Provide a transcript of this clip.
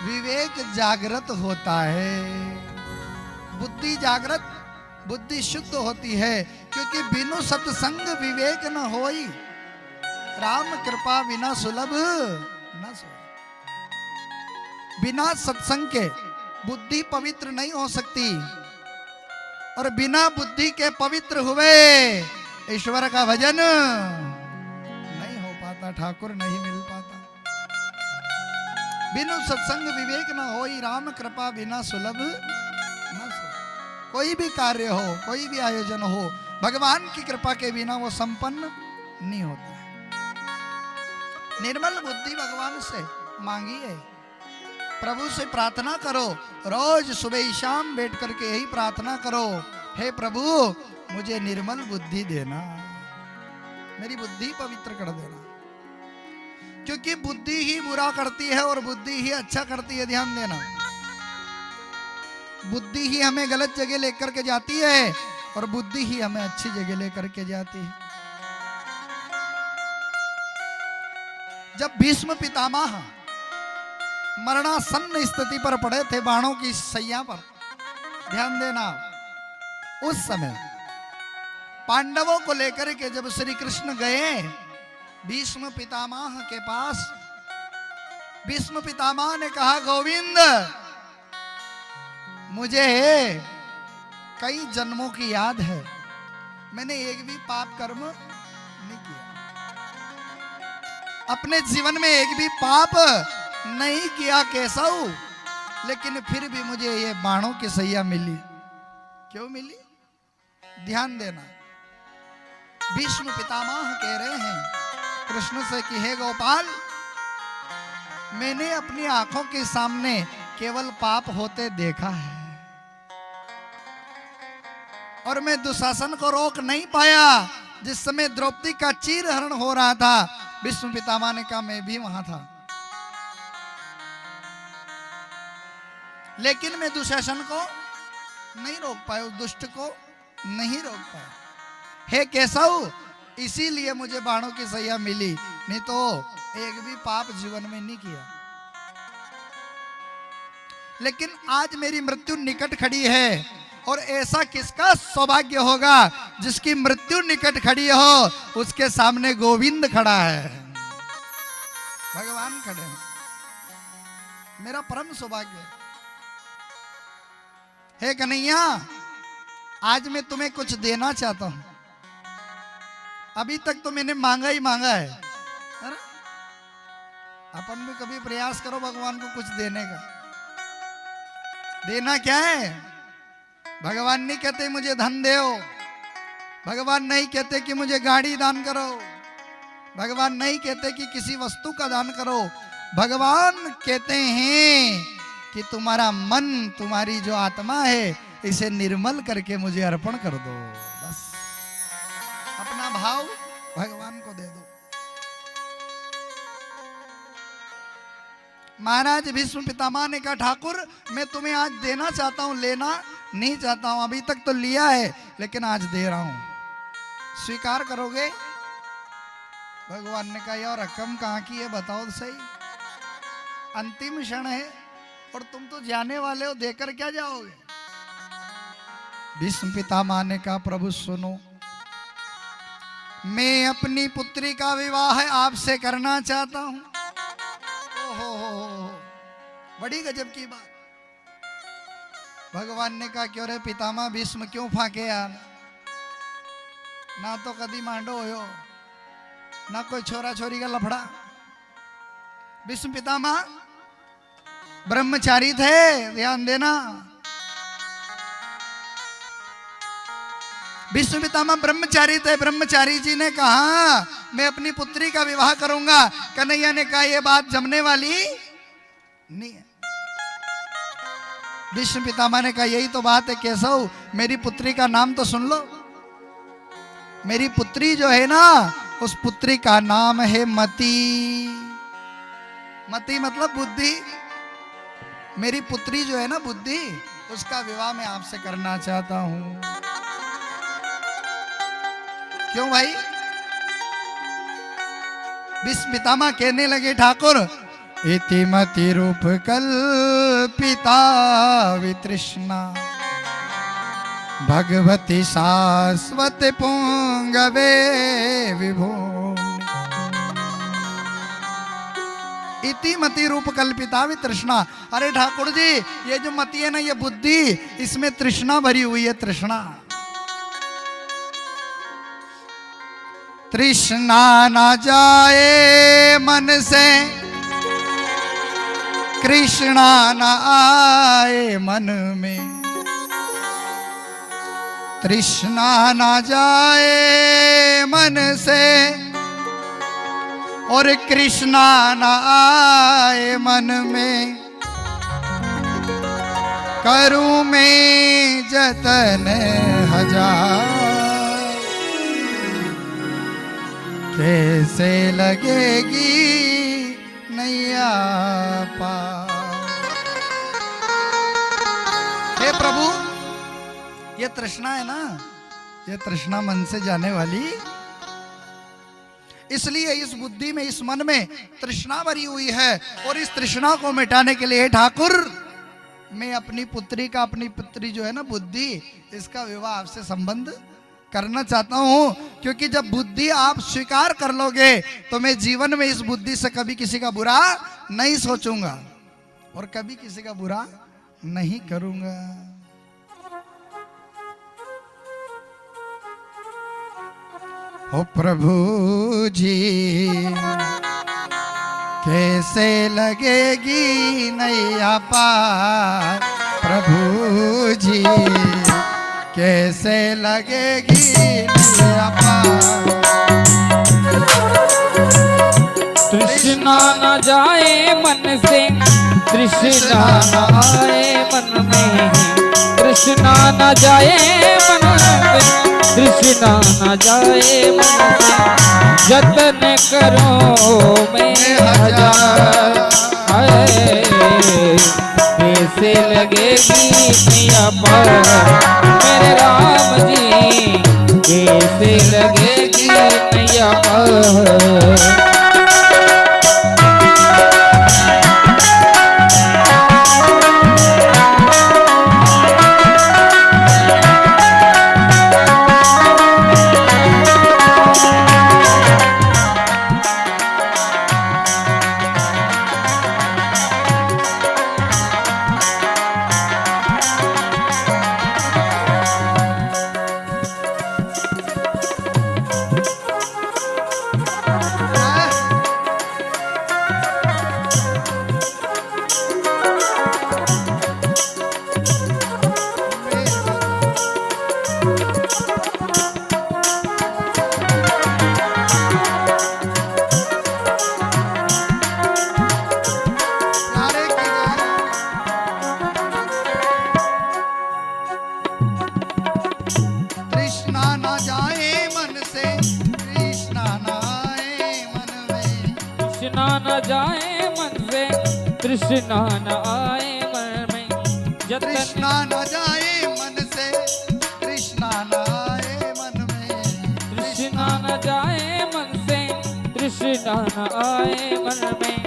विवेक जागृत होता है, बुद्धि जागृत, बुद्धि शुद्ध होती है, क्योंकि बिनु सत्संग विवेक न होई, राम कृपा बिना सुलभ न सोई। बिना सत्संग के बुद्धि पवित्र नहीं हो सकती, और बिना बुद्धि के पवित्र हुए ईश्वर का भजन नहीं हो पाता, ठाकुर नहीं मिल पाता। बिनु सत्संग विवेक न होई, राम कृपा बिना सुलभ न सोई। कोई भी कार्य हो, कोई भी आयोजन हो, भगवान की कृपा के बिना वो संपन्न नहीं होता है। निर्मल बुद्धि भगवान से मांगिए, प्रभु से प्रार्थना करो, रोज सुबह शाम बैठ करके यही प्रार्थना करो, हे प्रभु मुझे निर्मल बुद्धि देना, मेरी बुद्धि पवित्र कर देना। क्योंकि बुद्धि ही बुरा करती है और बुद्धि ही अच्छा करती है। ध्यान देना, बुद्धि ही हमें गलत जगह लेकर के जाती है और बुद्धि ही हमें अच्छी जगह लेकर के जाती है। जब भीष्म पितामह मरणासन्न स्थिति पर पड़े थे, बाणों की सैया पर, ध्यान देना, उस समय पांडवों को लेकर के जब श्री कृष्ण गए भीष्म पितामह के पास, भीष्म पितामह ने कहा, गोविंद मुझे कई जन्मों की याद है, मैंने एक भी पाप कर्म नहीं किया, अपने जीवन में एक भी पाप नहीं किया केशव, लेकिन फिर भी मुझे ये बाणों की सैया मिली। क्यों मिली? ध्यान देना, भीष्म पितामह कह रहे हैं कृष्ण से कि हे गोपाल, मैंने अपनी आंखों के सामने केवल पाप होते देखा है, और मैं दुशासन को रोक नहीं पाया। जिस समय द्रौपदी का चीरहरण हो रहा था, भीष्म पितामह ने कहा मैं भी वहां था, लेकिन मैं दुशासन को नहीं रोक पाया, उस दुष्ट को नहीं रोक पाया। हे केशव, इसीलिए मुझे बाणों की सैया मिली, नहीं तो एक भी पाप जीवन में नहीं किया। लेकिन आज मेरी मृत्यु निकट खड़ी है, और ऐसा किसका सौभाग्य होगा जिसकी मृत्यु निकट खड़ी हो, उसके सामने गोविंद खड़ा है, भगवान खड़े हैं। मेरा परम सौभाग्य है। हे कन्हैया, आज मैं तुम्हें कुछ देना चाहता हूं। अभी तक तो मैंने मांगा ही मांगा है ना? अपन भी कभी प्रयास करो भगवान को कुछ देने का। देना क्या है? भगवान नहीं कहते मुझे धन दो, भगवान नहीं कहते कि मुझे गाड़ी दान करो, भगवान नहीं कहते कि किसी वस्तु का दान करो। भगवान कहते हैं कि तुम्हारा मन, तुम्हारी जो आत्मा है, इसे निर्मल करके मुझे अर्पण कर दो। बस अपना भाव भगवान को दे दो। महाराज भीष्म पितामह ने कहा, ठाकुर मैं तुम्हें आज देना चाहता हूं, लेना नहीं चाहता हूं। अभी तक तो लिया है, लेकिन आज दे रहा हूं, स्वीकार करोगे? भगवान ने कहा, यार रकम कहाँ की है बताओ तो सही, अंतिम क्षण है और तुम तो जाने वाले हो, देकर क्या जाओगे? भीष्म पितामह ने कहा, प्रभु सुनो, मैं अपनी पुत्री का विवाह आपसे करना चाहता हूं। ओहो, बड़ी गजब की बात। भगवान ने कहा, क्यों रे पितामह भीष्म, क्यों फाके यार? ना तो कदी मांडो हो, ना कोई छोरा छोरी का लफड़ा। भीष्म पितामह ब्रह्मचारी थे, ध्यान देना, भीष्म पितामह ब्रह्मचारी थे। ब्रह्मचारी जी ने कहा, मैं अपनी पुत्री का विवाह करूंगा। कन्हैया ने कहा, यह बात जमने वाली नहीं है। भीष्म पितामह ने कहा, यही तो बात है केशव, मेरी पुत्री का नाम तो सुन लो। मेरी पुत्री जो है ना, उस पुत्री का नाम है मति। मति मतलब बुद्धि। मेरी पुत्री जो है ना बुद्धि, उसका विवाह मैं आपसे करना चाहता हूं। क्यों भाई? भीष्म पितामह कहने लगे, ठाकुर इति मति रूप कल्पिता वितृष्णा भगवती शाश्वत पुंगवे विभो। इति मति रूप कल्पिता वितृष्णा। अरे ठाकुर जी, ये जो मति है ना, ये बुद्धि, इसमें तृष्णा भरी हुई है, तृष्णा। तृष्णा ना जाए मन से, कृष्णा न आए मन में। तृष्णा न जाए मन से और कृष्णा न आए मन में। करूं मैं जतन हजार, कैसे लगेगी नैया पार। हे प्रभु, ये तृष्णा है ना, ये तृष्णा मन से जाने वाली, इसलिए इस बुद्धि में, इस मन में तृष्णा भरी हुई है। और इस तृष्णा को मिटाने के लिए ठाकुर, मैं अपनी पुत्री का, अपनी पुत्री जो है ना बुद्धि, इसका विवाह आपसे संबंध करना चाहता हूं। क्योंकि जब बुद्धि आप स्वीकार कर लोगे तो मैं जीवन में इस बुद्धि से कभी किसी का बुरा नहीं सोचूंगा और कभी किसी का बुरा नहीं करूंगा। ओ प्रभु जी, कैसे लगेगी नैया पार। प्रभु जी, कैसे लगेगी नैया पार। तृष्णा न जाए मन से, तृष्णा न आए मन में। तृष्णा न जाए मन में, तृष्णा न जाए मन में। जतन करो मैं हजार, कैसे लगेगी नैया पार। मेरे राम जी, कैसे लगेगी नैया पार। तृष्णा न आए मन में। तृष्णा न जाए मन से, तृष्णा न आए मन में। तृष्णा न जाए मन से, तृष्णा न आए मन में।